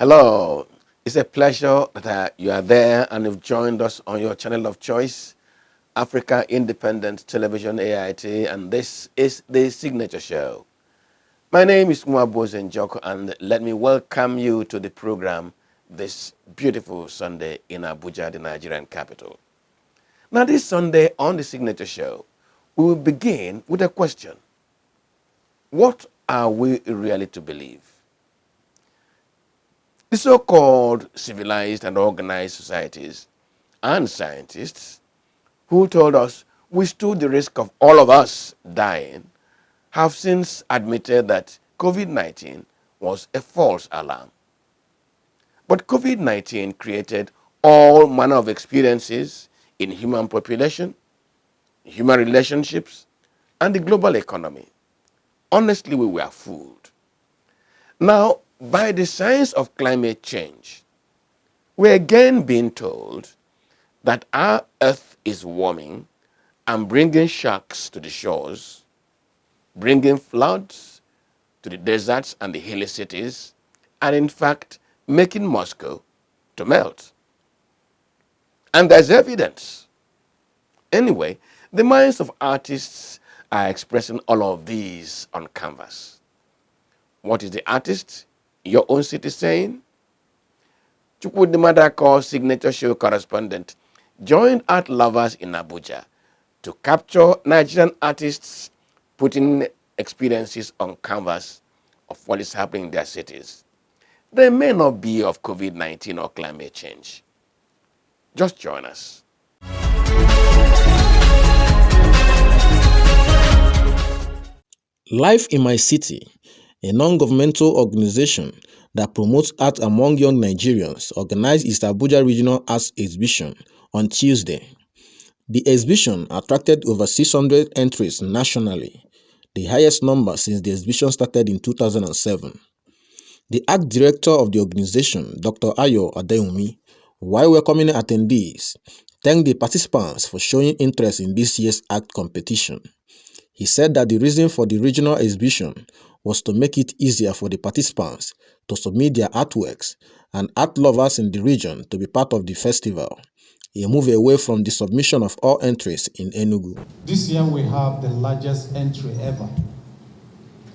Hello, it's a pleasure that you are there and you've joined us on your channel of choice, Africa Independent Television AIT, and this is the Signature Show. My name is Mwabo Njoko, and let me welcome you to the program this beautiful Sunday in Abuja, the Nigerian capital. Now, this Sunday on the Signature Show, we will begin with a question. What are we really to believe? The so-called civilized and organized societies and scientists who told us we stood the risk of all of us dying have since admitted that COVID-19 was a false alarm. But COVID-19 created all manner of experiences in human population, human relationships, and the global economy. Honestly, we were fooled. Now, by the science of climate change, we're again being told that our earth is warming and bringing sharks to the shores, bringing floods to the deserts and the hilly cities, and in fact, making Moscow to melt. And there's evidence. Anyway, the minds of artists are expressing all of these on canvas. What is the artist? Your own city saying? Chukwudimadako, Signature Show correspondent, joined art lovers in Abuja to capture Nigerian artists putting experiences on canvas of what is happening in their cities. They may not be of COVID-19 or climate change. Just join us. Life in My City, a non-governmental organization that promotes art among young Nigerians, organized its Abuja Regional Arts Exhibition on Tuesday. The exhibition attracted over 600 entries nationally, the highest number since the exhibition started in 2007. The art director of the organization, Dr. Ayo Adeyemi, while welcoming attendees, thanked the participants for showing interest in this year's art competition. He said that the reason for the regional exhibition was to make it easier for the participants to submit their artworks and art lovers in the region to be part of the festival, a move away from the submission of all entries in Enugu. This year we have the largest entry ever.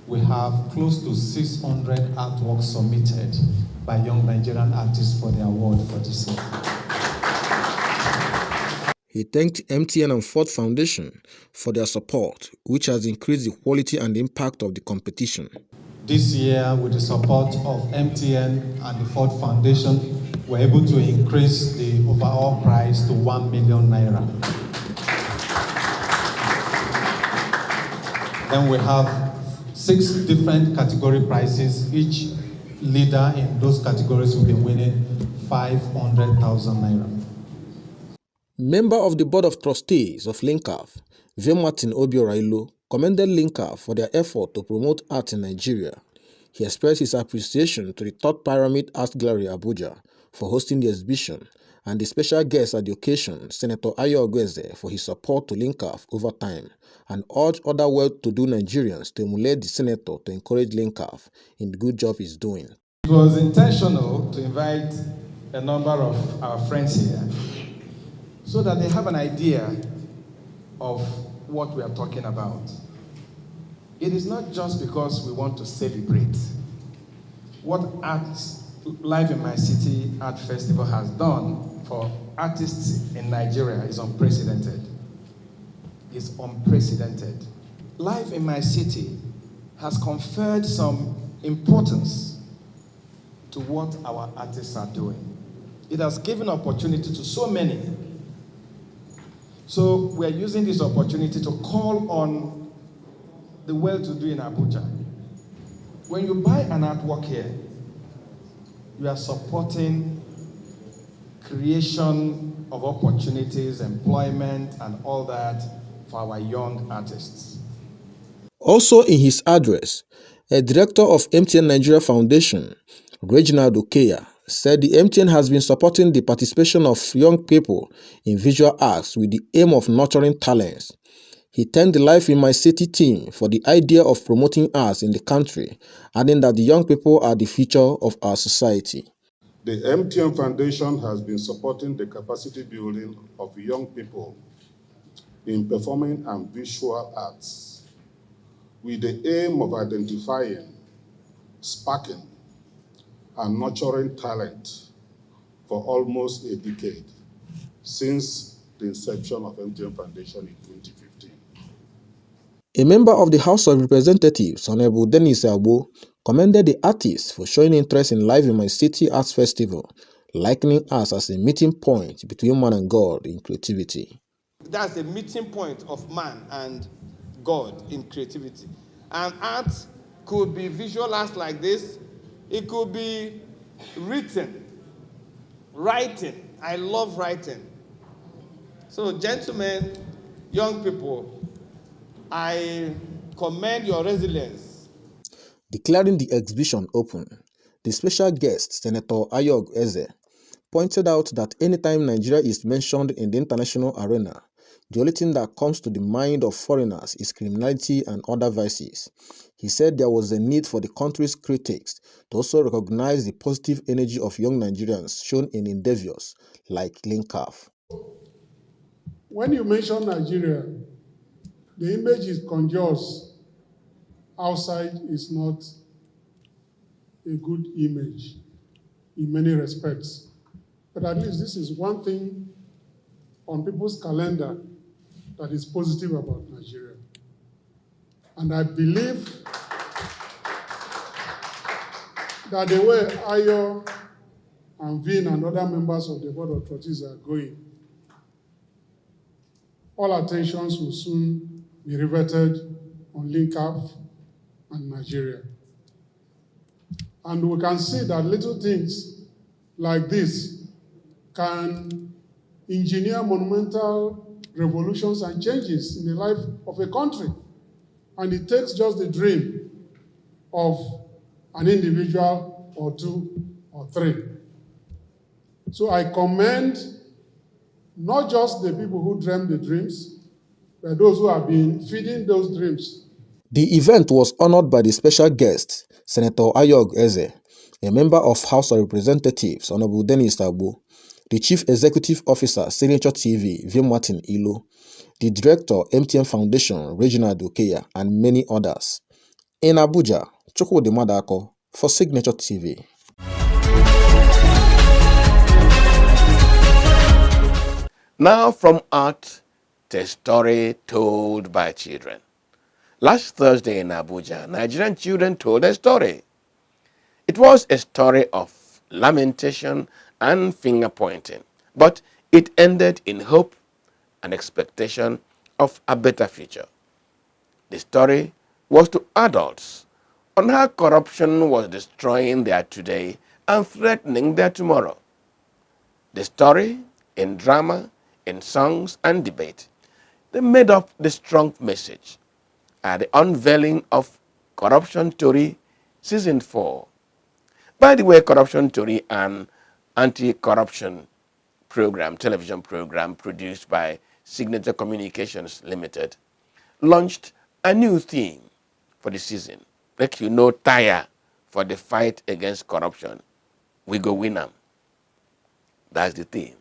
We have close to 600 artworks submitted by young Nigerian artists for the award for this year. He thanked MTN and Ford Foundation for their support, which has increased the quality and impact of the competition. This year, with the support of MTN and the Ford Foundation, we're able to increase the overall price to 1 million naira. Then we have 6 different category prizes. Each leader in those categories will be winning 500,000 naira. Member of the Board of Trustees of LINCAF, V. Martin Obiorailu, commended LINCAF for their effort to promote art in Nigeria. He expressed his appreciation to the Third Pyramid Art Gallery Abuja for hosting the exhibition and the special guest at the occasion, Senator Ayo Ogweze, for his support to LINCAF over time, and urged other well-to-do Nigerians to emulate the senator to encourage LINCAF in the good job he's doing. It was intentional to invite a number of our friends here so that they have an idea of what we are talking about. It is not just because we want to celebrate. What Life in My City Art Festival has done for artists in Nigeria is unprecedented. It's unprecedented. Life in My City has conferred some importance to what our artists are doing. It has given opportunity to so many. So we're using this opportunity to call on the well-to-do in Abuja. When you buy an artwork here, you are supporting creation of opportunities, employment, and all that for our young artists. Also in his address, a director of MTN Nigeria Foundation, Reginald Okeya, said the MTN has been supporting the participation of young people in visual arts with the aim of nurturing talents. He thanked the Life in My City team for the idea of promoting arts in the country, adding that the young people are the future of our society. The MTN Foundation has been supporting the capacity building of young people in performing and visual arts with the aim of identifying, sparking, and nurturing talent for almost a decade since the inception of MTN Foundation in 2015. A member of the House of Representatives, Honorable Dennis Agbo, commended the artists for showing interest in Live in My City Arts Festival, likening us as a meeting point between man and God in creativity. That's a meeting point of man and God in creativity. And art could be visual arts like this. It could be written, writing. I love writing. So, gentlemen, young people, I commend your resilience. Declaring the exhibition open, the special guest, Senator Ayog Eze, pointed out that anytime Nigeria is mentioned in the international arena, the only thing that comes to the mind of foreigners is criminality and other vices. He said there was a need for the country's critics to also recognize the positive energy of young Nigerians shown in endeavors like Linkaf. When you mention Nigeria, the image it conjures outside is not a good image in many respects. But at least this is one thing on people's calendar that is positive about Nigeria. And I believe that the way Ayo and Vin and other members of the Board of Trustees are going, all attentions will soon be riveted on Linkaf and Nigeria. And we can see that little things like this can engineer monumental revolutions and changes in the life of a country. And it takes just the dream of an individual or two or three. So I commend not just the people who dream the dreams, but those who have been feeding those dreams. The event was honored by the special guest, Senator Ayog Eze, a member of House of Representatives, Honorable Dennis Agbo, the Chief Executive Officer, Signature TV, V. Martin Ilo, the Director, MTN Foundation, Reginald Okeya, and many others. In Abuja, Chukwudi Madako for Signature TV. Now from art to a story told by children. Last Thursday in Abuja, Nigerian children told a story. It was a story of lamentation and finger pointing, but it ended in hope and expectation of a better future. The story was to adults on how corruption was destroying their today and threatening their tomorrow. The story, in drama, in songs and debate, they made up the strong message at the unveiling of Corruption Story Season 4. By the way, Corruption Story, an anti-corruption program, television program produced by Signature Communications Limited, launched a new theme for the season. Make you no tire for the fight against corruption. We go win 'em. That's the theme.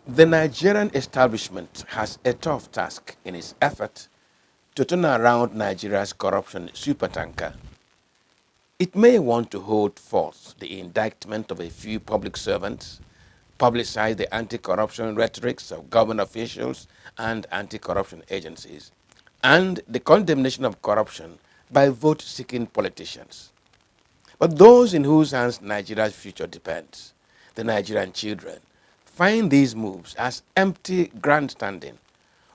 The Nigerian establishment has a tough task in its effort to turn around Nigeria's corruption supertanker. It may want to hold forth the indictment of a few public servants, publicize the anti-corruption rhetorics of government officials and anti-corruption agencies, and the condemnation of corruption by vote-seeking politicians. But those in whose hands Nigeria's future depends, the Nigerian children, find these moves as empty grandstanding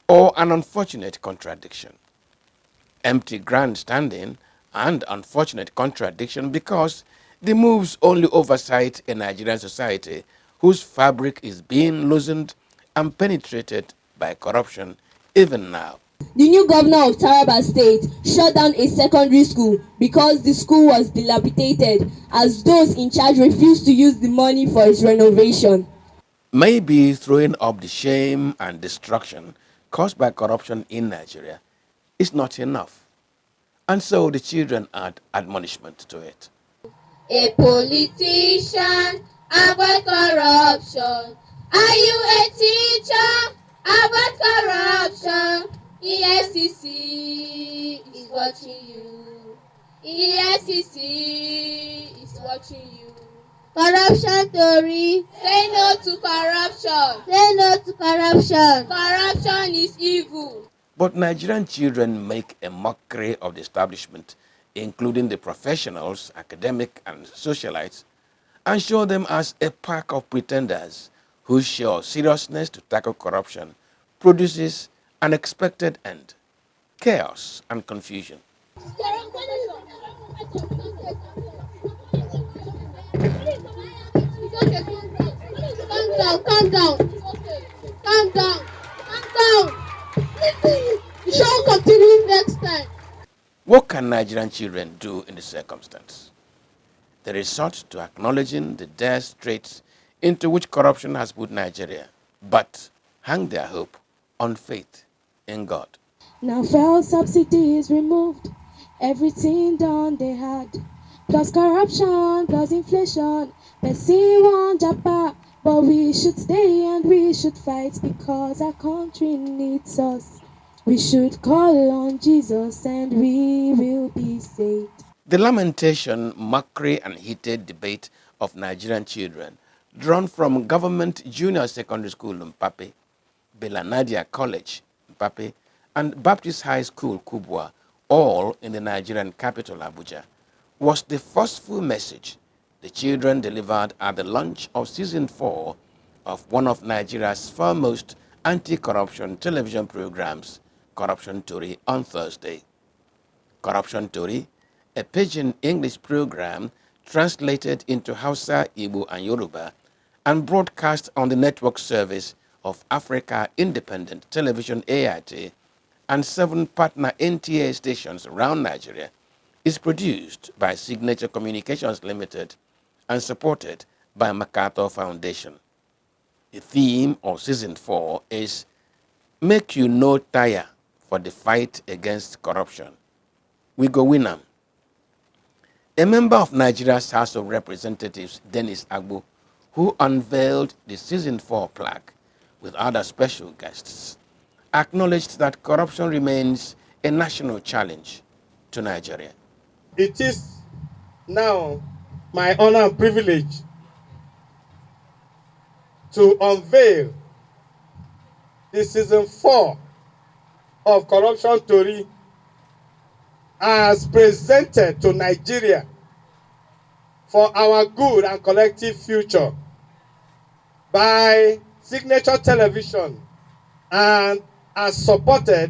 or an unfortunate contradiction. Empty grandstanding and unfortunate contradiction because the moves only oversight a Nigerian society whose fabric is being loosened and penetrated by corruption even now. The new governor of Taraba State shut down a secondary school because the school was dilapidated, as those in charge refused to use the money for its renovation. Maybe throwing up the shame and destruction caused by corruption in Nigeria is not enough. And so the children add admonishment to it. A politician, avoid corruption. Are you a teacher? Avoid corruption. EFCC is watching you. EFCC is watching you. Corruption theory. Say no to corruption. Say no to corruption. Corruption is evil. But Nigerian children make a mockery of the establishment, including the professionals, academic and socialites, and show them as a pack of pretenders whose show seriousness to tackle corruption produces an expected end, chaos and confusion. Calm down. Calm down. Calm down. The show will continue next time. What can Nigerian children do in this circumstance? They resort to acknowledging the dire straits into which corruption has put Nigeria, but hang their hope on faith in God. Now fuel subsidy is removed, everything done they had, plus corruption, plus inflation, person one japa, but we should stay and we should fight because our country needs us. We should call on Jesus and we will be saved. The lamentation, mockery and heated debate of Nigerian children drawn from Government Junior Secondary School Mpape, Belanadia College Mpape, and Baptist High School Kubwa, all in the Nigerian capital Abuja, was the forceful message the children delivered at the launch of Season 4 of one of Nigeria's foremost anti-corruption television programs, Corruption Tori, on Thursday. Corruption Tori, a pidgin English program translated into Hausa, Igbo, and Yoruba, and broadcast on the network service of Africa Independent Television AIT and 7 partner NTA stations around Nigeria, is produced by Signature Communications Limited and supported by MacArthur Foundation. The theme of Season 4 is Make You No Tire for the Fight Against Corruption. We go win 'em. A member of Nigeria's House of Representatives, Dennis Agbo, who unveiled the Season 4 plaque with other special guests, acknowledged that corruption remains a national challenge to Nigeria. It is now my honor and privilege to unveil the Season 4 of Corruption Tori as presented to Nigeria for our good and collective future by Signature Television and as supported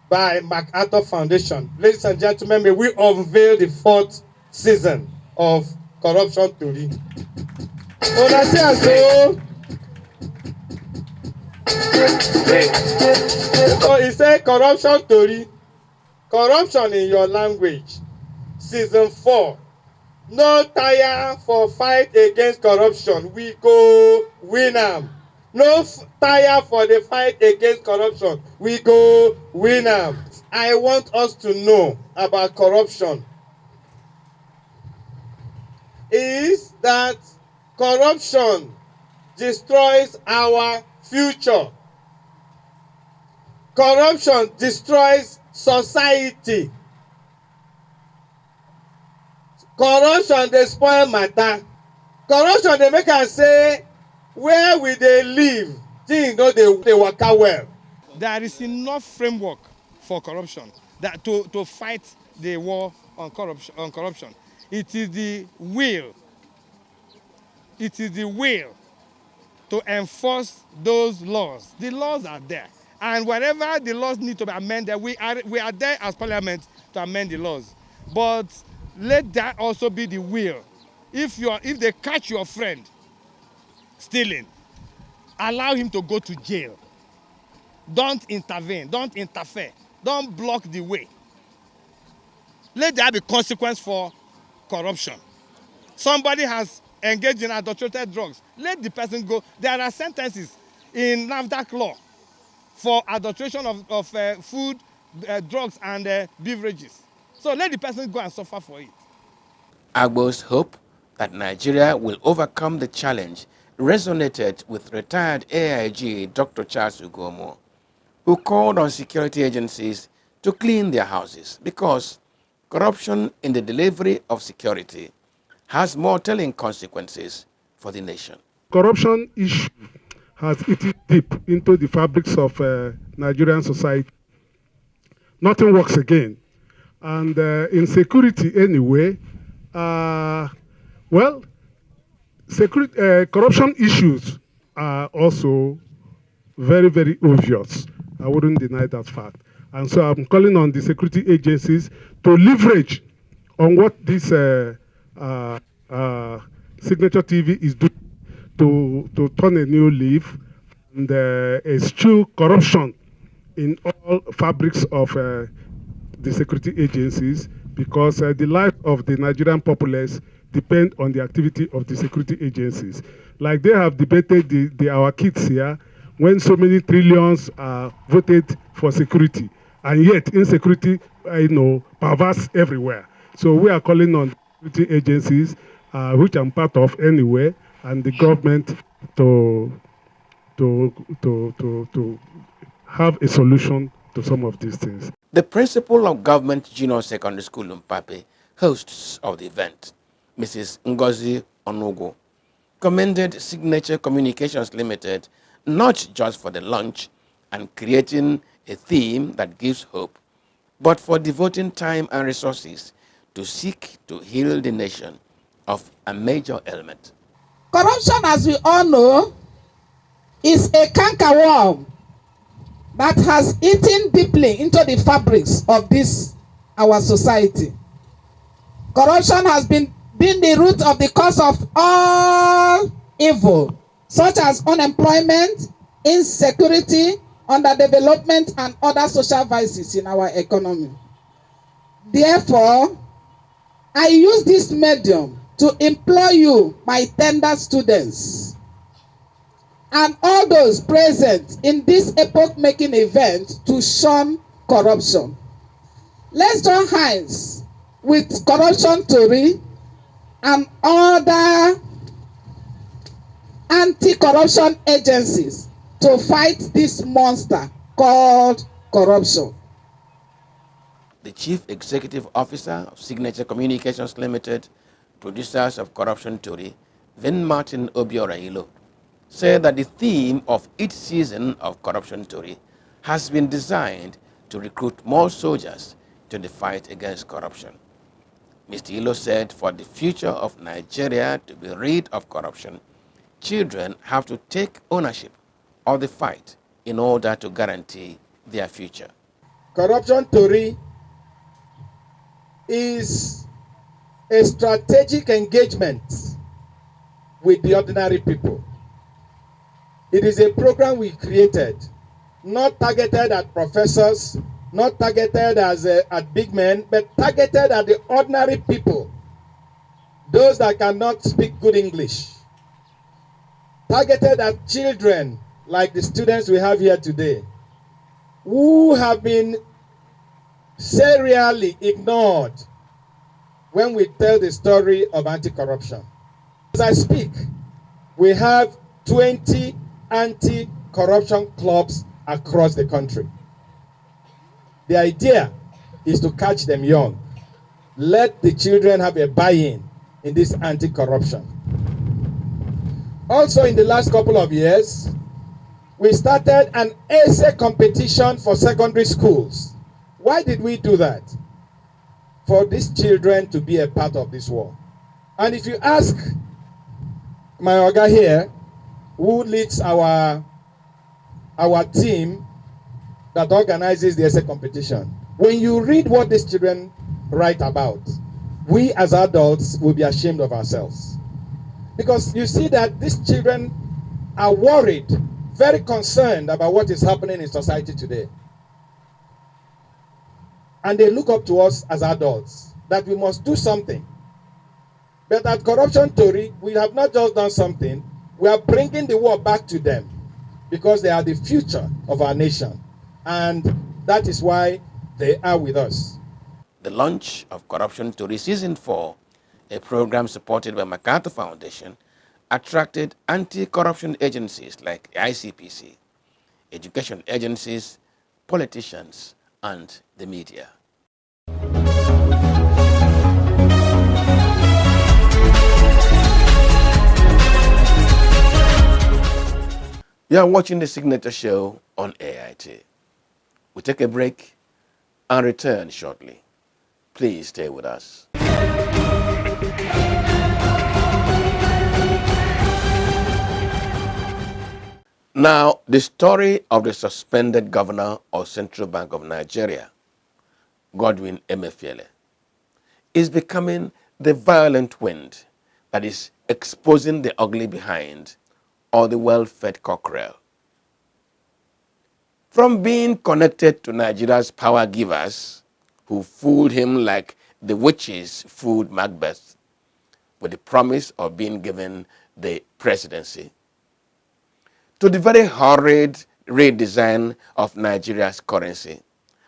by MacArthur Foundation. Ladies and gentlemen, may we unveil the 4th season of Corruption Tori. So he said Corruption Tori, corruption in your language, Season 4. No tire for fight against corruption, we go win 'em. No tire for the fight against corruption, we go win 'em. I want us to know about corruption is that corruption destroys our future. Corruption destroys society. Corruption dey spoil matter. Corruption dey make am say where we dey live things no dey waka well. There is enough framework for corruption that to fight the war on corruption. It is the will. It is the will to enforce those laws. The laws are there. And wherever the laws need to be amended, we are there as parliament to amend the laws. But let that also be the will. If they catch your friend stealing, allow him to go to jail. Don't intervene, don't interfere, don't block the way. Let there be consequence for corruption. Somebody has engaged in adulterated drugs. Let the person go. There are sentences in NAFDAC law for adulteration of food, drugs, and beverages. So let the person go and suffer for it. Agbo's hope that Nigeria will overcome the challenge resonated with retired AIG Dr. Charles Ugomo, who called on security agencies to clean their houses because corruption in the delivery of security has more telling consequences for the nation. Corruption issue has eaten deep into the fabrics of Nigerian society. Nothing works again. And in security anyway, corruption issues are also very, very obvious. I wouldn't deny that fact. And so I'm calling on the security agencies to leverage on what this Signature TV is doing to turn a new leaf and eschew corruption in all fabrics of the security agencies, because the life of the Nigerian populace depend on the activity of the security agencies. Like they have debated our kids here, when so many trillions are voted for security, and yet insecurity, pervades everywhere. So we are calling on security agencies, which I'm part of anyway, and the government to have a solution to some of these things. The principal of Government Junior Secondary School Mpape, hosts of the event, Mrs. Ngozi Onugo, commended Signature Communications Limited not just for the launch and creating a theme that gives hope, but for devoting time and resources to seek to heal the nation of a major ailment. Corruption, as we all know, is a cankerworm that has eaten deeply into the fabrics of our society. Corruption has been the root of the cause of all evil, such as unemployment, insecurity, underdevelopment, and other social vices in our economy. Therefore, I use this medium to implore you, my tender students, and all those present in this epoch-making event, to shun corruption. Let's join hands with corruption Tory and other anti-corruption agencies to fight this monster called corruption. The Chief Executive Officer of Signature Communications Limited, producers of Corruption Tory, Vin Martin Obiora-Ilo, said that the theme of each season of Corruption Tory has been designed to recruit more soldiers to the fight against corruption. Mr. Ilo said for the future of Nigeria to be rid of corruption, children have to take ownership of the fight in order to guarantee their future. Corruption Tory is a strategic engagement with the ordinary people. It is a program we created, not targeted at professors, not targeted at big men, but targeted at the ordinary people, those that cannot speak good English, targeted at children like the students we have here today, who have been serially ignored when we tell the story of anti-corruption. As I speak, we have 20 anti-corruption clubs across the country. The idea is to catch them young. Let the children have a buy-in in this anti-corruption. Also, in the last couple of years, we started an essay competition for secondary schools. Why did we do that? For these children to be a part of this war. And if you ask my Oga here, who leads our team that organizes the essay competition, when you read what these children write about, we as adults will be ashamed of ourselves. Because you see that these children are worried, very concerned about what is happening in society today. And they look up to us as adults, that we must do something. But at Corruption Tory, we have not just done something, we are bringing the war back to them. because they are the future of our nation. And that is why they are with us. The launch of Corruption Story Season 4, a program supported by MacArthur Foundation, attracted anti-corruption agencies like ICPC, education agencies, politicians, and the media. You are watching the Signature Show on AIT. We take a break and return shortly. Please stay with us. Now, the story of the suspended governor of Central Bank of Nigeria, Godwin Emefiele, is becoming the violent wind that is exposing the ugly behind or the well-fed cockerel. From being connected to Nigeria's power givers who fooled him like the witches fooled Macbeth with the promise of being given the presidency, to the very horrid redesign of Nigeria's currency,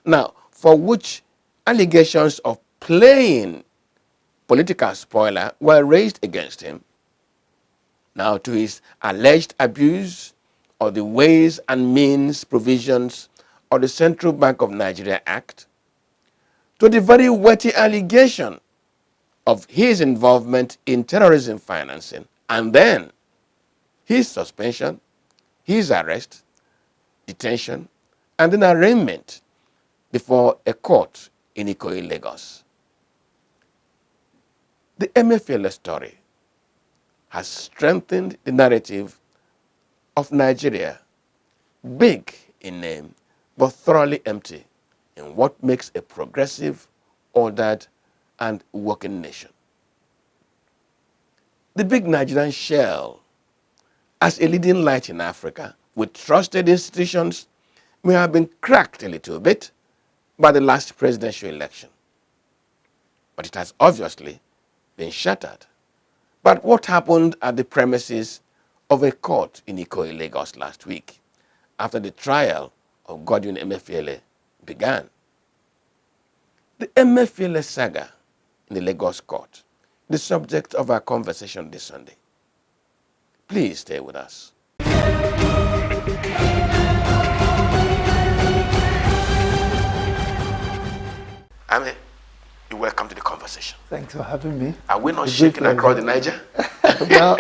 now for which allegations of playing political spoiler were raised against him, now to his alleged abuse of the Ways and Means provisions of the Central Bank of Nigeria Act, to the very weighty allegation of his involvement in terrorism financing, and then his suspension, his arrest, detention, and then arraignment before a court in Ikoyi, Lagos. The Emefiele'S story has strengthened the narrative of Nigeria, big in name, but thoroughly empty in what makes a progressive, ordered, and working nation. The big Nigerian shell, as a leading light in Africa with trusted institutions, may have been cracked a little bit by the last presidential election. But it has obviously been shattered. But what happened at the premises of a court in Ikoyi, Lagos last week after the trial of Godwin Emefiele began? The Emefiele saga in the Lagos court, the subject of our conversation this Sunday. Please stay with us. Ame, you're welcome to the conversation. Thanks for having me. Are we not shaking across the Niger? Well,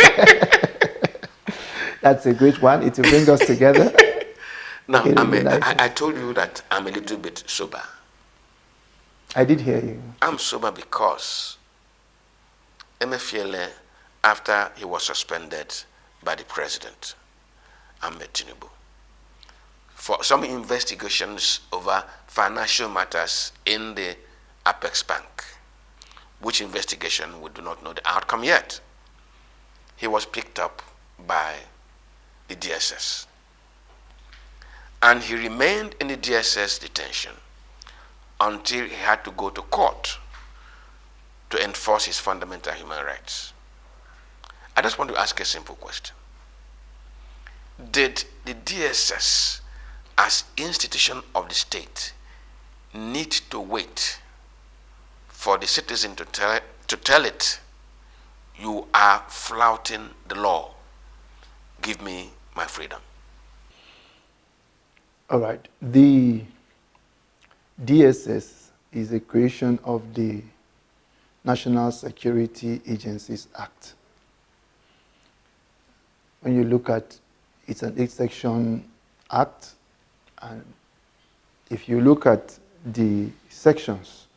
that's a great one. It will bring us together. Now, I told you that I'm a little bit sober. I did hear you. I'm sober because Emefiele, after he was suspended by the president, Ahmed Tinubu, for some investigations over financial matters in the Apex Bank, which investigation we do not know the outcome yet, he was picked up by the DSS. And he remained in the DSS detention until he had to go to court to enforce his fundamental human rights. I just want to ask a simple question. Did the DSS, as institution of the state, need to wait for the citizen to tell it, you are flouting the law, give me my freedom? All right. The DSS is a creation of the National Security Agencies Act. When you look at it's an 8-section act, and if you look at the sections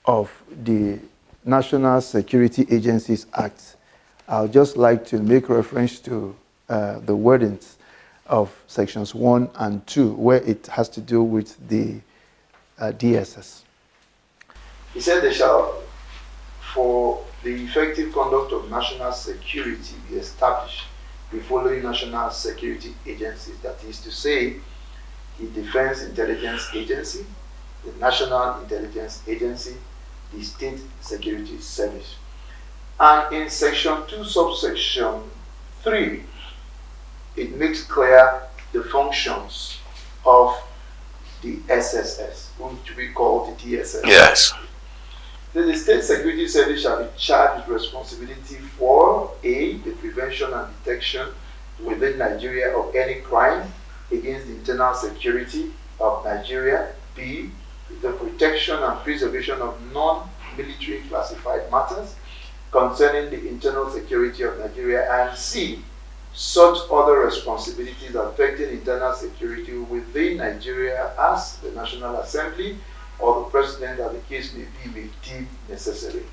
of the National Security Agencies Act, I'll just like to make reference to the wordings of sections 1 and 2, where it has to do with the DSS. He said they shall, for the effective conduct of national security, be established the following national security agencies. That is to say, the Defense Intelligence Agency, the National Intelligence Agency, the State Security Service. And in section 2, subsection 3, it makes clear the functions of the SSS, which we call the DSS. Yes. The State Security Service shall be charged with responsibility for A, the prevention and detection within Nigeria of any crime against the internal security of Nigeria, B, the protection and preservation of non-military classified matters concerning the internal security of Nigeria, and C, such other responsibilities affecting internal security within Nigeria as the National Assembly or the President, as the case may be, may deem necessary.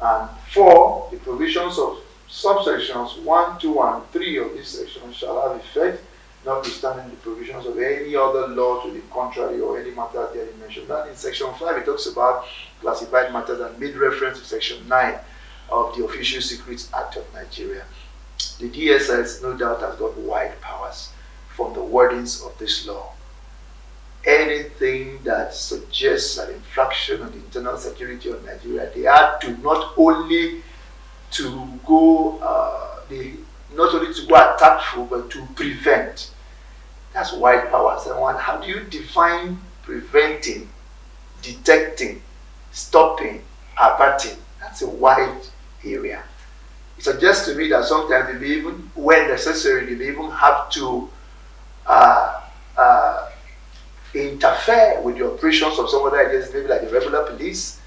And 4, the provisions of subsections 1, 2, and 3 of this section shall have effect, notwithstanding the provisions of any other law to the contrary or any matter there mentioned. Then in section 5, it talks about classified matters and made reference to section 9 of the Official Secrets Act of Nigeria. The DSS, no doubt, has got wide powers from the wordings of this law. Anything that suggests an infraction on the internal security of Nigeria, they are to not only to go, not only to go attackful, but to prevent. That's wide powers. And how do you define preventing, detecting, stopping, averting? That's a wide area. It suggests to me that sometimes they may even, when necessary, they may even have to interfere with the operations of some other agencies, maybe like the regular police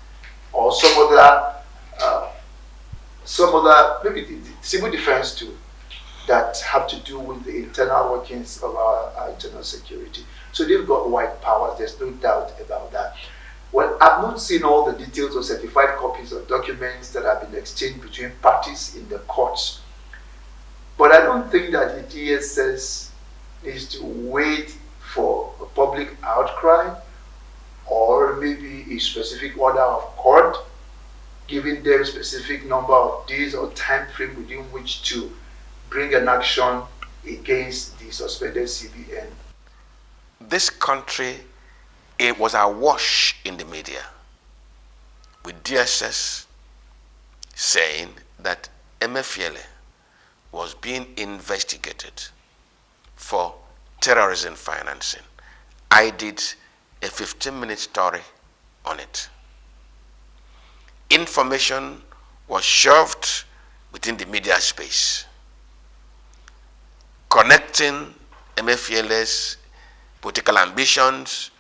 or some other, maybe the civil defense too, that have to do with the internal workings of our internal security. So they've got wide powers, there's no doubt about that. Well, I've not seen all the details or certified copies of documents that have been exchanged between parties in the courts. But I don't think that the DSS needs to wait for a public outcry or maybe a specific order of court giving them a specific number of days or time frame within which to bring an action against the suspended CBN. This country, it was awash in the media with DSS saying that Emefiele was being investigated for terrorism financing. I did a 15-minute story on it. Information was shoved within the media space, connecting Emefiele's political ambitions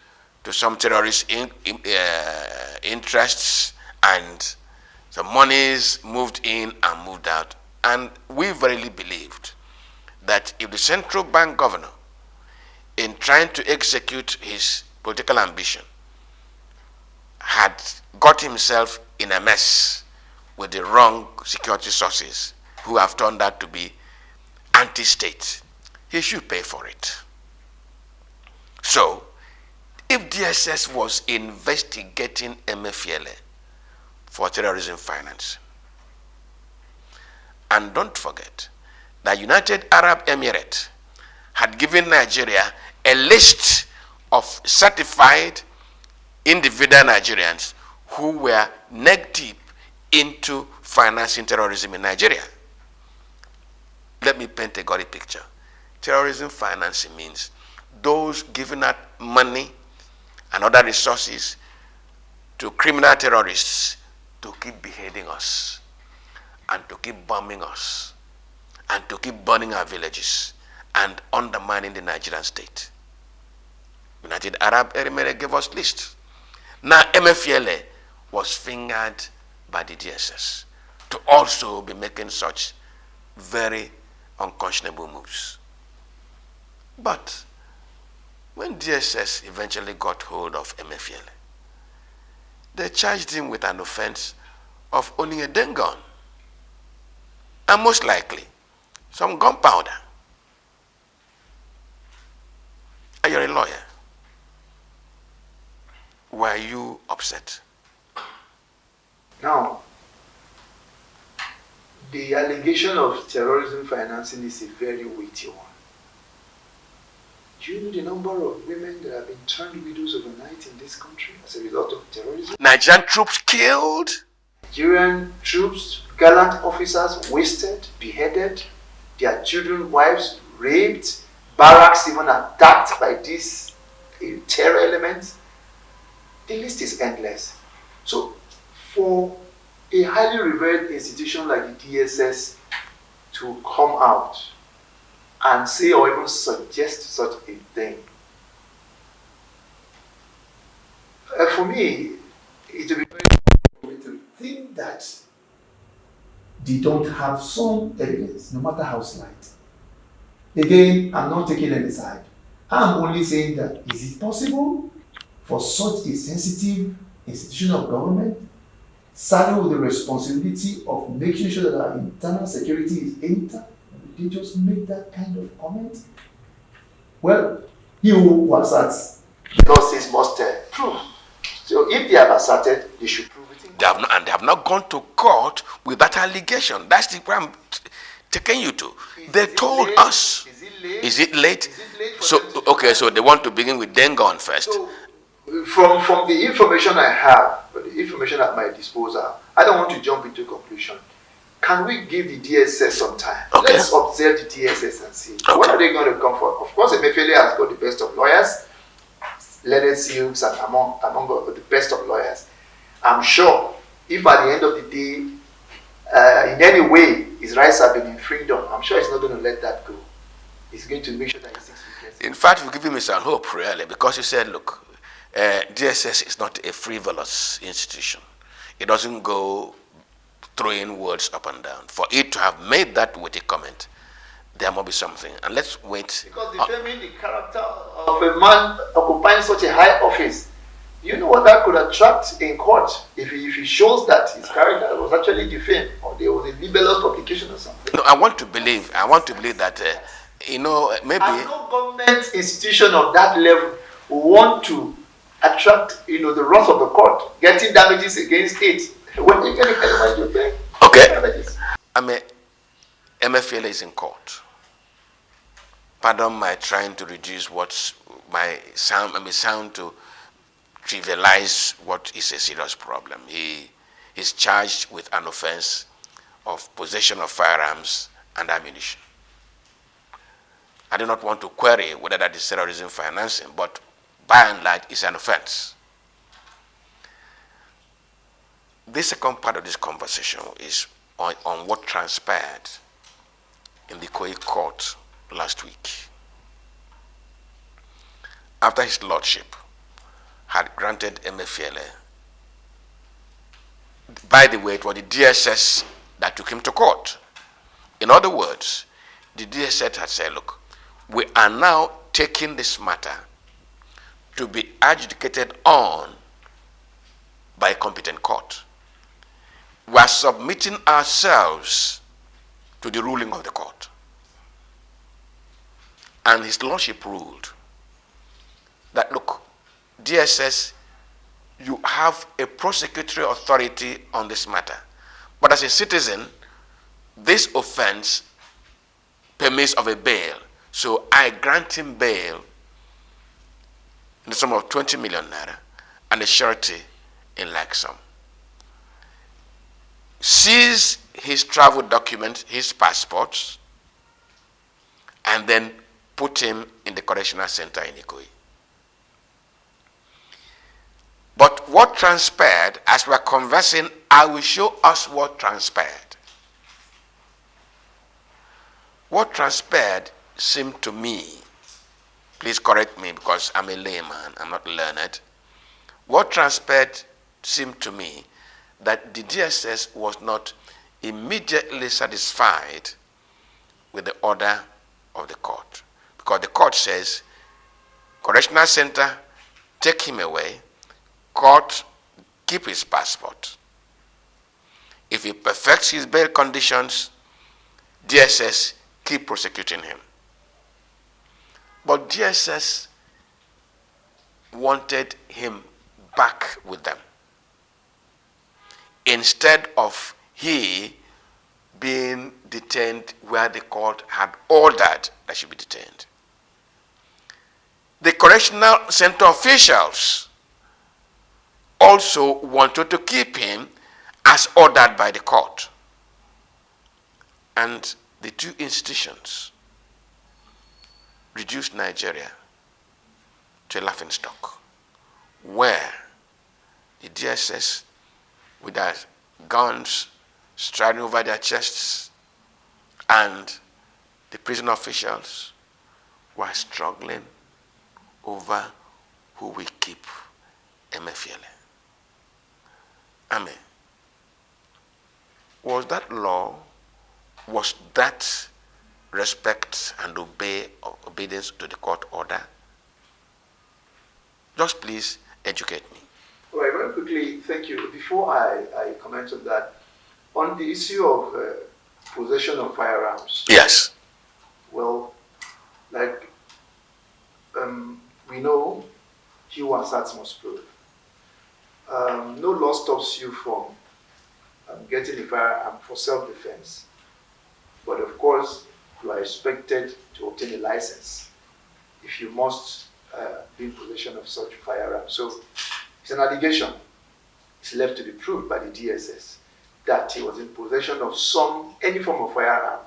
to some terrorist interests, and the monies moved in and moved out. And we verily believed that if the central bank governor, in trying to execute his political ambition, had got himself in a mess with the wrong security sources who have turned out to be anti-state, he should pay for it. So, if DSS was investigating Emefiele for terrorism finance, and don't forget that United Arab Emirates had given Nigeria a list of certified individual Nigerians who were neck deep into financing terrorism in Nigeria. Let me paint a gory picture. Terrorism financing means those giving out money and other resources to criminal terrorists to keep beheading us and to keep bombing us and to keep burning our villages and undermining the Nigerian state. United Arab Emirates gave us lists. Now Emefiele was fingered by the DSS to also be making such very unconscionable moves. But when DSS eventually got hold of Emefiele, they charged him with an offense of owning a den gun, and most likely some gunpowder. And you're a lawyer. Were you upset? Now, the allegation of terrorism financing is a very weighty one. Do you know the number of women that have been turned widows overnight in this country as a result of terrorism? Nigerian troops killed. Nigerian troops, gallant officers wasted, beheaded, their children, wives raped, barracks even attacked by these terror elements. The list is endless. So for a highly revered institution like the DSS to come out and say or even suggest such a thing, for me, it will be very important for me to think that they don't have some evidence, no matter how slight. Again, I'm not taking any side. I'm only saying that is it possible for such a sensitive institution of government, saddled with the responsibility of making sure that our internal security is intact, would they just make that kind of comment? Well, he who asserts, the law says must prove. So if they have asserted, they should prove it. They have not gone to court with that allegation. That's the point I'm taking you to. They told us. Is it late? So okay, so they want to begin with Dengon first. So, from the information I have, or the information at my disposal, I don't want to jump into conclusion. Can we give the DSS some time? Okay. Let's observe the DSS and see. Okay. What are they going to come for? Of course, Emefiele has got the best of lawyers, learned silks, and among the best of lawyers. I'm sure if at the end of the day, in any way, his rights have been infringed on, I'm sure he's not going to let that go. He's going to make sure that he seeks redress. In fact, we give him some hope, really, because he said, look, DSS is not a frivolous institution. It doesn't go throwing words up and down. For it to have made that witty comment, there must be something. And let's wait. Because defaming the character of a man occupying such a high office, you know what that could attract in court if he shows that his character was actually defamed, or there was a libelous publication or something. No, I want to believe that, maybe. And no government institution of that level will want to attract, the wrath of the court, getting damages against it. When you get a element, you pay. Okay. Damages. Emefiele is in court. Pardon my trying to reduce what's my sound to trivialize what is a serious problem. He is charged with an offense of possession of firearms and ammunition. I do not want to query whether that is terrorism financing, but by and large, it's an offense. The second part of this conversation is on what transpired in the Koi court last week. After his lordship had granted Emefiele, by the way, it was the DSS that took him to court. In other words, the DSS had said, look, we are now taking this matter to be adjudicated on by a competent court. We are submitting ourselves to the ruling of the court. And his lordship ruled that, look, DSS, you have a prosecutory authority on this matter. But as a citizen, this offense permits of a bail. So I grant him bail in the sum of 20 million naira and a surety in like sum. Seize his travel documents, his passports, and then put him in the correctional center in Ikoyi. But what transpired, as we're conversing, I will show us what transpired. What transpired seemed to me, please correct me because I'm a layman, I'm not learned. What transpired seemed to me that the DSS was not immediately satisfied with the order of the court. Because the court says, correctional center, take him away, court, keep his passport. If he perfects his bail conditions, DSS, keep prosecuting him. But DSS wanted him back with them, instead of he being detained where the court had ordered that should be detained. The correctional center officials also wanted to keep him as ordered by the court. And the two institutions reduced Nigeria to a laughingstock, where the DSS, with their guns striding over their chests, and the prison officials were struggling over who will keep Emefiele. Amen. Was that law, was that respect and obedience to the court order? Just please educate me. All right, very quickly, thank you. Before I comment on that, on the issue of possession of firearms. Yes. Well, like we know, he who asserts must prove. No law stops you from getting a firearm for self-defense. But of course, you are expected to obtain a license if you must be in possession of such firearm. So it's an allegation. It's left to be proved by the DSS that he was in possession of any form of firearm.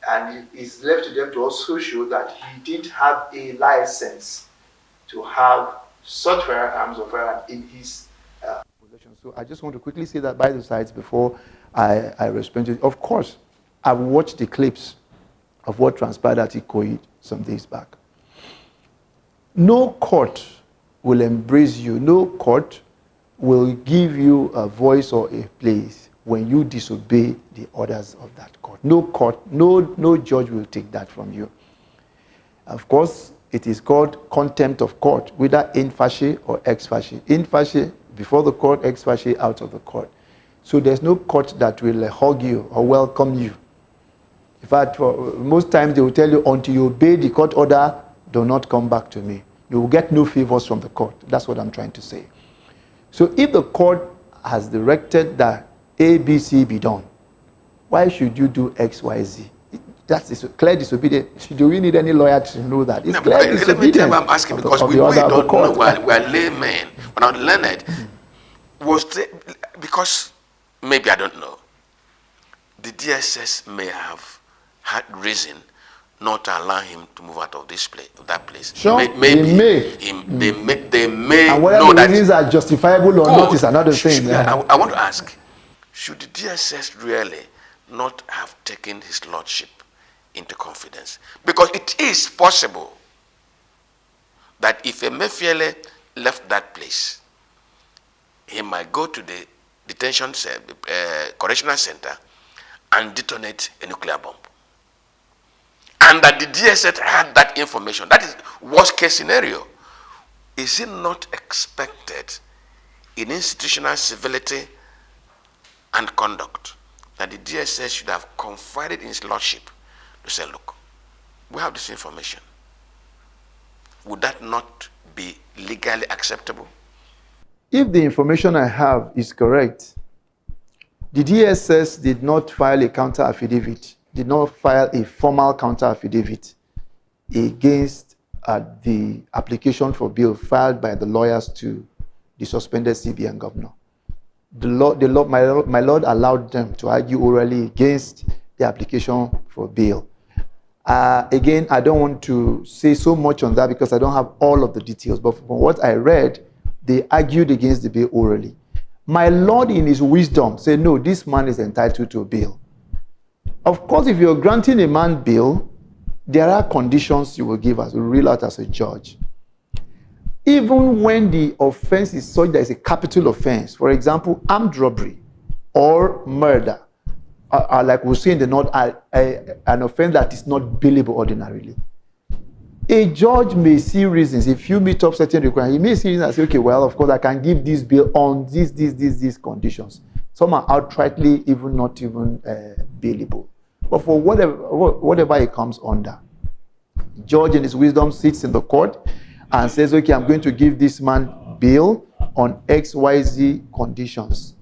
And it's left to them to also show that he did have a license to have such firearms or firearm in his possession. So I just want to quickly say that by the sides before I respond to it. Of course, I've watched the clips of what transpired at Ikoyi some days back. No court will embrace you. No court will give you a voice or a place when you disobey the orders of that court. No court, no judge will take that from you. Of course, it is called contempt of court, whether in facie or ex facie. In facie, before the court, ex facie, out of the court. So there's no court that will hug you or welcome you. In fact, most times they will tell you, until you obey the court order, do not come back to me. You will get no favors from the court. That's what I'm trying to say. So if the court has directed that A, B, C be done, why should you do X, Y, Z? That's clear disobedience. Do we need any lawyer to know that? It's clear disobedience. Let me tell you what I'm asking, because we don't know. We're laymen. We're not learned. Because maybe I don't know. The DSS may have had reason not to allow him to move out of that place. Sure, maybe they may and whether know the reasons are justifiable or not is another thing. I want to ask, should the DSS really not have taken his lordship into confidence? Because it is possible that if Emefiele left that place, he might go to the detention correctional center and detonate a nuclear bomb. And that the DSS had that information. That is worst case scenario. Is it not expected in institutional civility and conduct that the DSS should have confided in his lordship to say, look, we have this information. Would that not be legally acceptable? If the information I have is correct, the DSS did not file a counter affidavit, did not file a formal counter affidavit against the application for bail filed by the lawyers to the suspended CBN governor. My lord allowed them to argue orally against the application for bail. Again, I don't want to say so much on that because I don't have all of the details, but from what I read, they argued against the bail orally. My lord, in his wisdom, said, no, this man is entitled to bail. Of course, if you're granting a man bail, there are conditions you will give us, rule out as a judge. Even when the offense is such that it's a capital offense, for example, armed robbery or murder, like we say in the North, an offense that is not bailable ordinarily. A judge may see reasons. If you meet up certain requirements, he may see reasons and say, okay, well, of course, I can give this bail on these conditions. Some are outrightly not bailable. But for whatever it comes under, the judge in his wisdom sits in the court and says, okay, I'm going to give this man bail on XYZ conditions.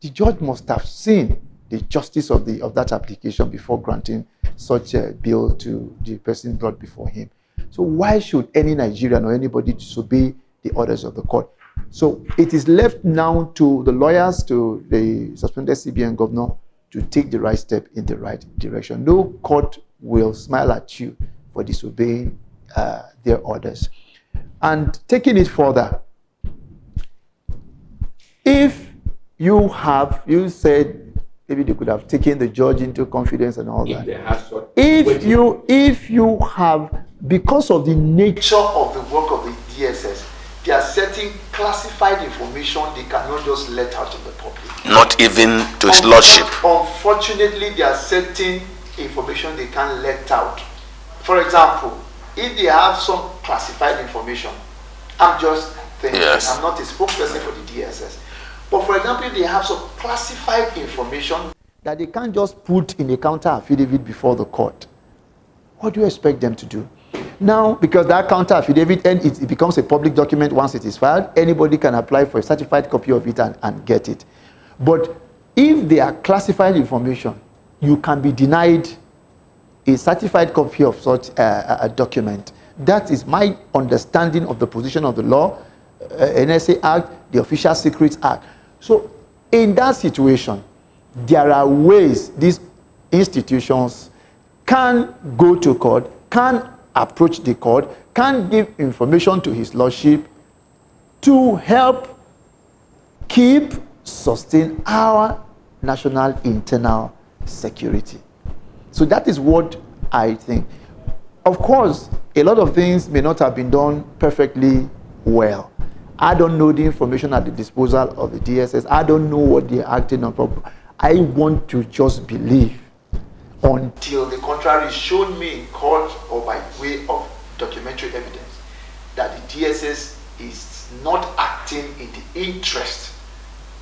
The judge must have seen the justice of that application before granting such a bail to the person brought before him. So why should any Nigerian or anybody disobey the orders of the court? So it is left now to the lawyers, to the suspended CBN governor, to take the right step in the right direction. No court will smile at you for disobeying their orders. And taking it further, if you said maybe they could have taken the judge into confidence and all that. If you have, because of the nature of the work of the DSS, there are certain classified information they cannot just let out in the public. Not even to his lordship. Unfortunately, there are certain information they can't let out. For example, if they have some classified information, I'm just thinking, yes. I'm not a spokesperson for the DSS. But for example, if they have some classified information that they can't just put in a counter affidavit before the court, what do you expect them to do? Now, because that counter affidavit, and it becomes a public document once it is filed, anybody can apply for a certified copy of it and get it. But if they are classified information, you can be denied a certified copy of such a document. That is my understanding of the position of the law, NSA Act, the Official Secrets Act. So in that situation, there are ways these institutions can go to court, can approach the court, can give information to his lordship to help sustain our national internal security. So that is what I think. Of course, a lot of things may not have been done perfectly well. I don't know the information at the disposal of the DSS. I don't know what they're acting on. I want to just believe until the contrary is shown me in court or by way of documentary evidence that the DSS is not acting in the interest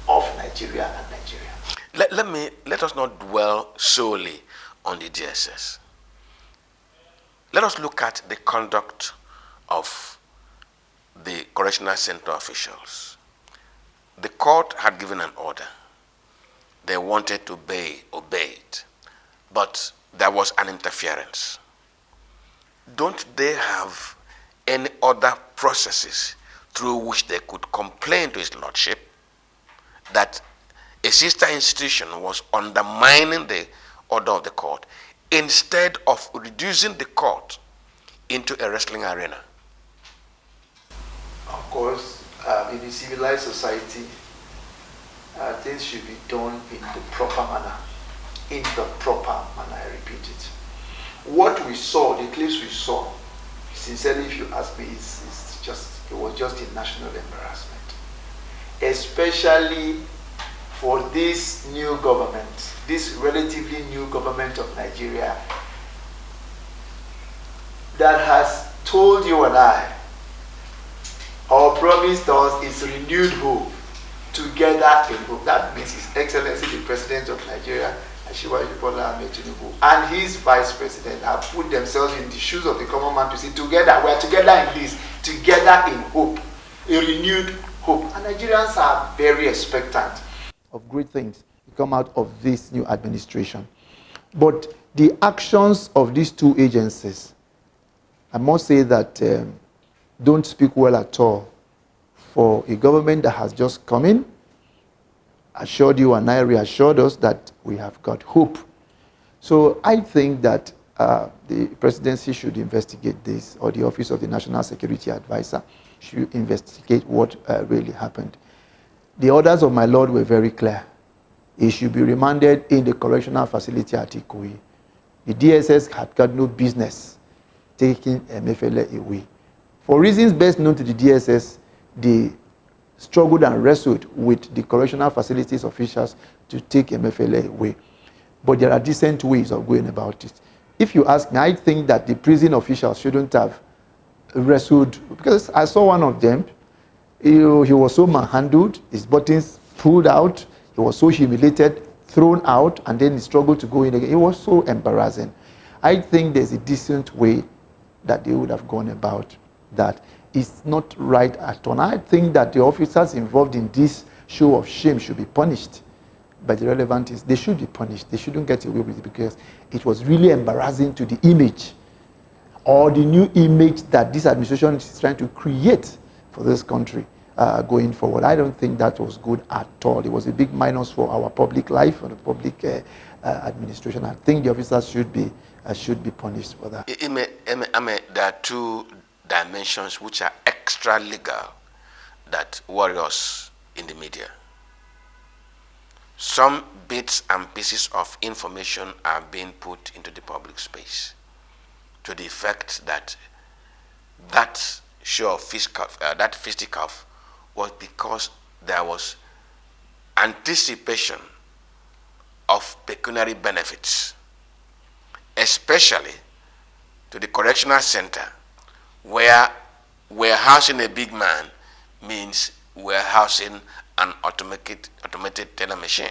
of Nigeria and Nigeria. Let us not dwell solely on the DSS. Let us look at the conduct of the Correctional Center officials. The court had given an order. They wanted to obey it, but there was an interference. Don't they have any other processes through which they could complain to his lordship that a sister institution was undermining the order of the court instead of reducing the court into a wrestling arena? Of course, in a civilized society, things should be done in the proper manner. In the proper manner, I repeat it. What we saw, the clips we saw, sincerely, if you ask me, it was just a national embarrassment. Especially for this new government, this relatively new government of Nigeria that has told you and I, or promised us, is renewed hope, together in hope. That means His Excellency the President of Nigeria, Asiwaju Bola Ahmed Tinubu, and his Vice President have put themselves in the shoes of the common man to say, together, we are together in this, together in hope, a renewed hope. And Nigerians are very expectant of great things to come out of this new administration. But the actions of these two agencies, I must say that don't speak well at all for a government that has just come in, assured you and I, reassured us that we have got hope. So I think that the presidency should investigate this, or the Office of the National Security Advisor should investigate what really happened. The orders of my Lord were very clear. He should be remanded in the correctional facility at Ikoyi. The DSS had got no business taking Emefiele away. For reasons best known to the DSS, they struggled and wrestled with the correctional facilities officials to take Emefiele away. But there are decent ways of going about it. If you ask me, I think that the prison officials shouldn't have wrestled, because I saw one of them. He was so manhandled, his buttons pulled out, he was so humiliated, thrown out, and then he struggled to go in again. It was so embarrassing. I think there's a decent way that they would have gone about that. It's not right at all. I think that the officers involved in this show of shame should be punished. But the relevant is they should be punished. They shouldn't get away with it, because it was really embarrassing to the image, or the new image that this administration is trying to create for this country. going forward. I don't think that was good at all. It was a big minus for our public life and the public administration. I think the officers should be punished for that. There are two dimensions which are extra legal that worry us in the media. Some bits and pieces of information are being put into the public space to the effect that that show of that fisticuff was because there was anticipation of pecuniary benefits, especially to the correctional center, where warehousing a big man means warehousing an automated teller machine.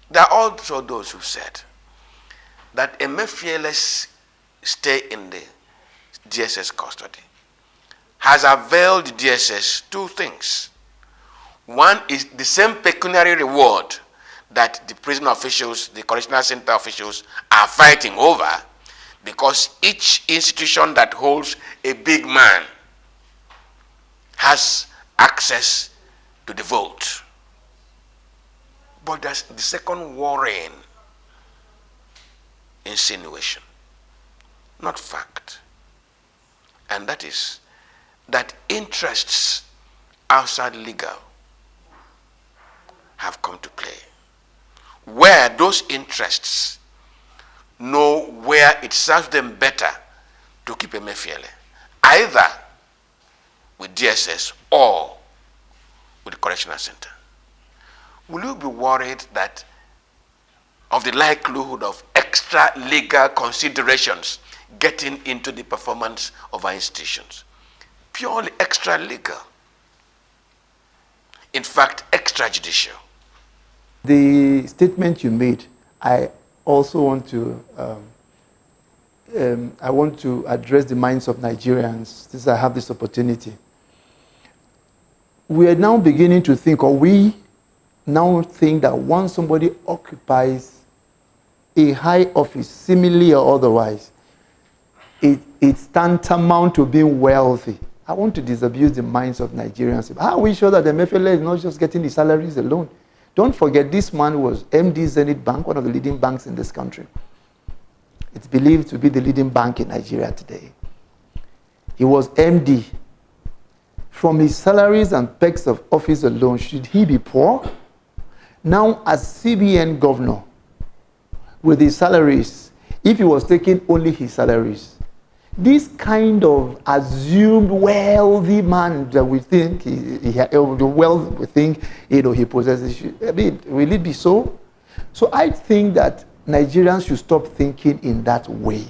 There are also those who said that Emefiele'S stay in the DSS custody has availed the DSS two things. One is the same pecuniary reward that the prison officials, the correctional center officials are fighting over, because each institution that holds a big man has access to the vote. But there's the second worrying insinuation, not fact. And that is that interests outside legal have come to play, where those interests know where it serves them better to keep Emefiele, either with DSS or with the correctional center. Will you be worried that of the likelihood of extra legal considerations getting into the performance of our institutions? Purely extra legal. In fact, extrajudicial. The statement you made, I also want to address the minds of Nigerians since I have this opportunity. We are now beginning to think, or we now think, that once somebody occupies a high office, seemingly or otherwise, it's tantamount to being wealthy. I want to disabuse the minds of Nigerians. How are we sure that Emefiele is not just getting the salaries alone? Don't forget, this man was MD Zenith Bank, one of the leading banks in this country. It's believed to be the leading bank in Nigeria today. He was MD. From his salaries and perks of office alone, should he be poor? Now, as CBN governor, with his salaries, if he was taking only his salaries, this kind of assumed wealthy man that we think the wealth we think he possesses, I mean, will it be so? So I think that Nigerians should stop thinking in that way,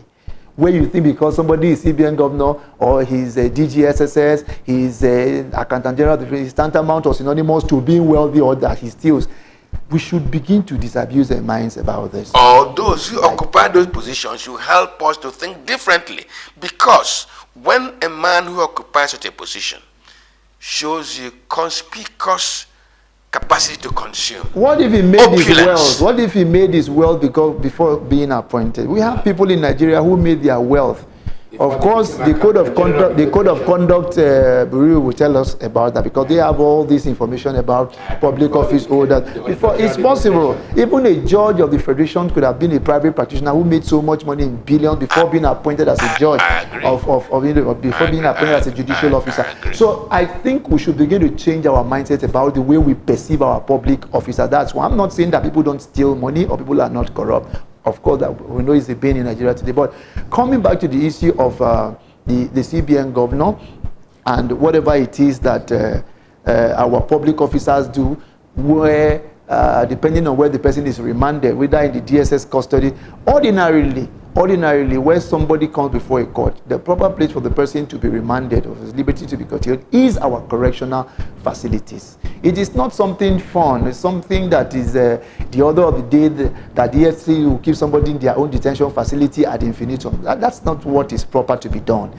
where you think because somebody is CBN governor or he's a DGSSS, he's an accountant general, he's tantamount or synonymous to being wealthy, or that he steals. We should begin to disabuse their minds about this. Or those who occupy those positions should help us to think differently. Because when a man who occupies such a position shows you conspicuous capacity to consume, what if he made his wealth? What if he made his wealth before being appointed? We have people in Nigeria who made their wealth. Of course, the code of conduct bureau will tell us about that, because they have all this information about public office holders. Before it's possible, even a judge of the federation could have been a private practitioner who made so much money in billions before being appointed as a judge, before being appointed as a judicial officer. So I think we should begin to change our mindset about the way we perceive our public officers. That's why I'm not saying that people don't steal money or people are not corrupt. Of course, that we know it's a pain in Nigeria today. But coming back to the issue of the CBN governor and whatever it is that our public officers do, where depending on where the person is remanded, whether in the DSS custody, ordinarily, where somebody comes before a court, the proper place for the person to be remanded or his liberty to be curtailed is our correctional facilities. It is not something fun. It's something that is the order of the day that the EFCC will keep somebody in their own detention facility ad infinitum. That's not what is proper to be done.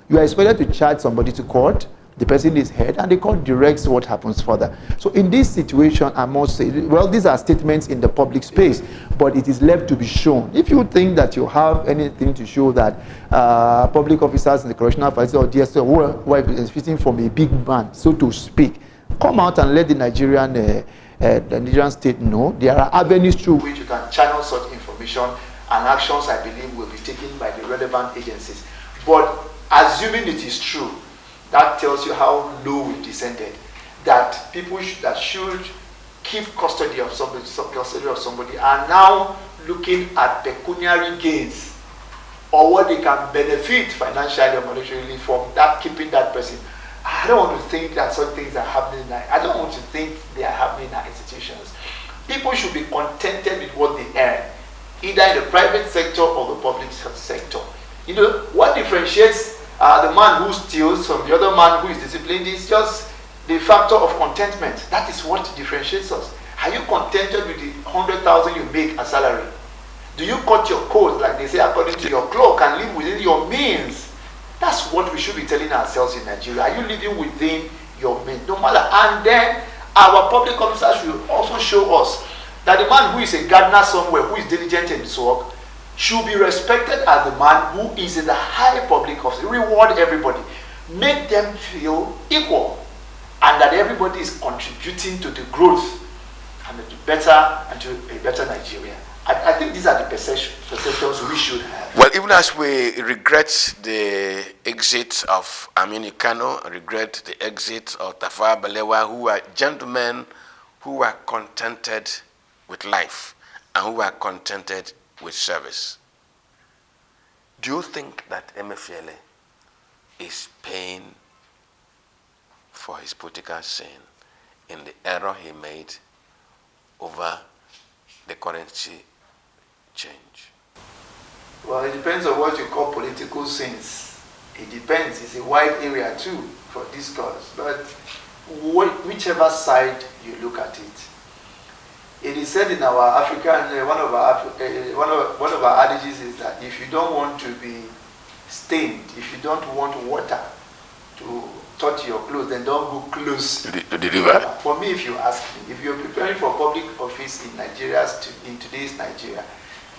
You are expected to charge somebody to court. the person is heard, and the court directs what happens further. So in this situation, I must say, well, these are statements in the public space, but it is left to be shown. If you think that you have anything to show that public officers in the correctional facility or DSO who are benefiting from a big man, so to speak, come out and let the Nigerian state know. There are avenues through which you can channel such information, and actions, I believe, will be taken by the relevant agencies. But assuming it is true, that tells you how low we've descended. That people that should keep custody of somebody are now looking at pecuniary gains or what they can benefit financially or monetarily from that, keeping that person. I don't want to think that such things are happening. I don't want to think they are happening in our institutions. People should be contented with what they earn, either in the private sector or the public sector. You know, what differentiates the man who steals from the other man who is disciplined is just the factor of contentment. That is what differentiates us. Are you contented with the 100,000 you make as salary? Do you cut your coat, like they say, according to your cloak and live within your means? That's what we should be telling ourselves in Nigeria. Are you living within your means? No matter. And then our public officers should also show us that the man who is a gardener somewhere, who is diligent in his work, should be respected as the man who is in the high public office. Reward everybody. Make them feel equal. And that everybody is contributing to the growth and to a better Nigeria. I think these are the perceptions we should have. Well, even as we regret the exit of Aminu Kano, regret the exit of Tafawa Balewa, who are gentlemen who are contented with life and who are contented with service. Do you think that Emefiele is paying for his political sin in the error he made over the currency change? Well, it depends on what you call political sins. It depends. It's a wide area too for discourse. But whichever side you look at it, it is said in our African, one of our adages is that if you don't want to be stained, if you don't want water to touch your clothes, then don't go close to the river. For me, if you ask me, if you're preparing for public office in Nigeria, in today's Nigeria,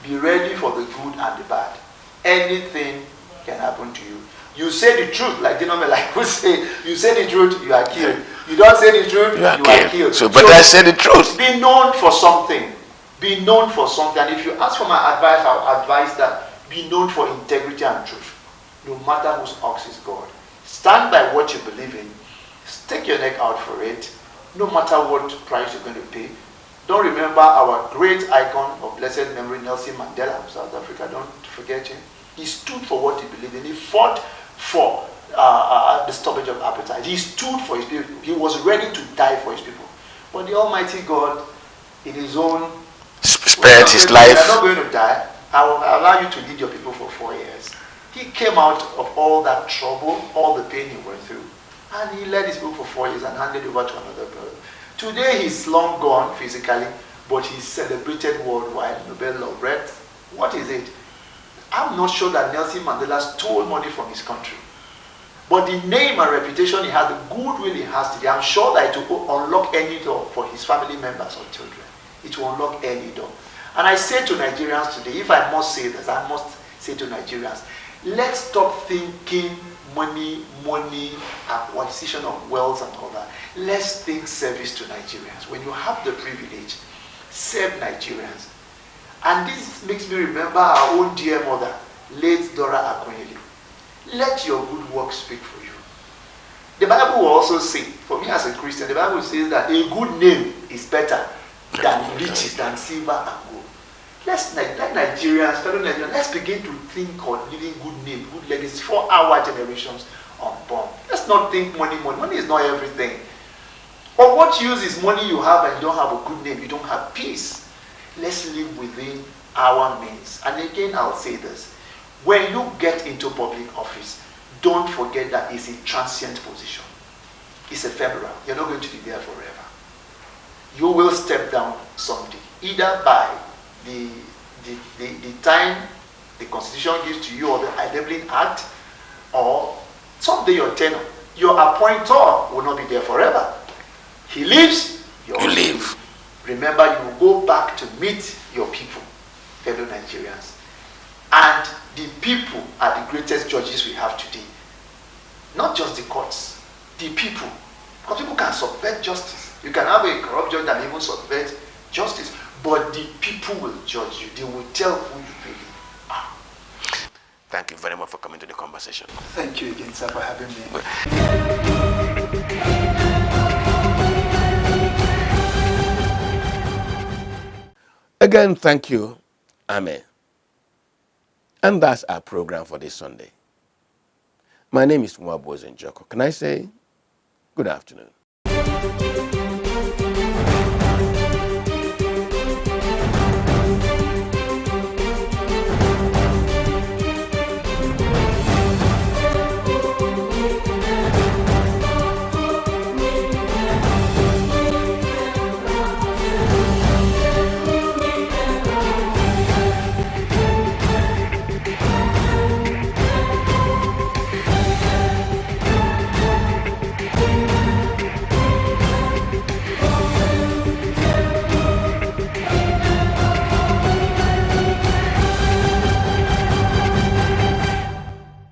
be ready for the good and the bad. Anything can happen to you. You say the truth, like like we say, you say the truth, you are killed. You don't say the truth, you are killed. So I say the truth. Be known for something. Be known for something. And if you ask for my advice, I'll advise that be known for integrity and truth. No matter whose ox is God. Stand by what you believe in. Stick your neck out for it. No matter what price you're going to pay. Don't remember our great icon of blessed memory, Nelson Mandela of South Africa. Don't forget him. He stood for what he believed in. He fought for the stoppage of appetite. He stood for his people. He was ready to die for his people. But the Almighty God, in his own spared his life. You're not going to die. I will allow you to lead your people for 4 years. He came out of all that trouble, all the pain he went through, and he led his people for 4 years and handed over to another brother. Today he's long gone physically, but he's celebrated worldwide, Nobel laureate. What is it? I'm not sure that Nelson Mandela stole money from his country. But the name and reputation he has, the goodwill he has today, I'm sure that it will unlock any door for his family members or children. It will unlock any door. And I say to Nigerians today, if I must say this, I must say to Nigerians, let's stop thinking money, acquisition of wealth and all that. Let's think service to Nigerians. When you have the privilege, serve Nigerians. And this makes me remember our own dear mother, late Dora Akunyili. Let your good work speak for you. The Bible will also say, for me as a Christian, the Bible says that a good name is better than riches, than silver and gold. Let Nigerians, fellow Nigerians, let's begin to think on living good name, good legacies for our generations unborn. Let's not think money. Money is not everything. But what use is money you have and you don't have a good name, you don't have peace? Let's live within our means. And again, I'll say this. When you get into public office, don't forget that it's a transient position. It's ephemeral. You're not going to be there forever. You will step down someday, either by the time the Constitution gives to you or the Enabling Act, or someday your tenure. Your appointor will not be there forever. He leaves, you leave. Remember, you will go back to meet your people, fellow Nigerians. And the people are the greatest judges we have today. Not just the courts, the people. Because people can subvert justice. You can have a corrupt judge that even subvert justice. But the people will judge you. They will tell who you really are. Thank you very much for coming to the conversation. Thank you again, sir, for having me. Again, thank you. Amen. And that's our program for this Sunday. My name is Mwaboz Njoko. Can I say good afternoon?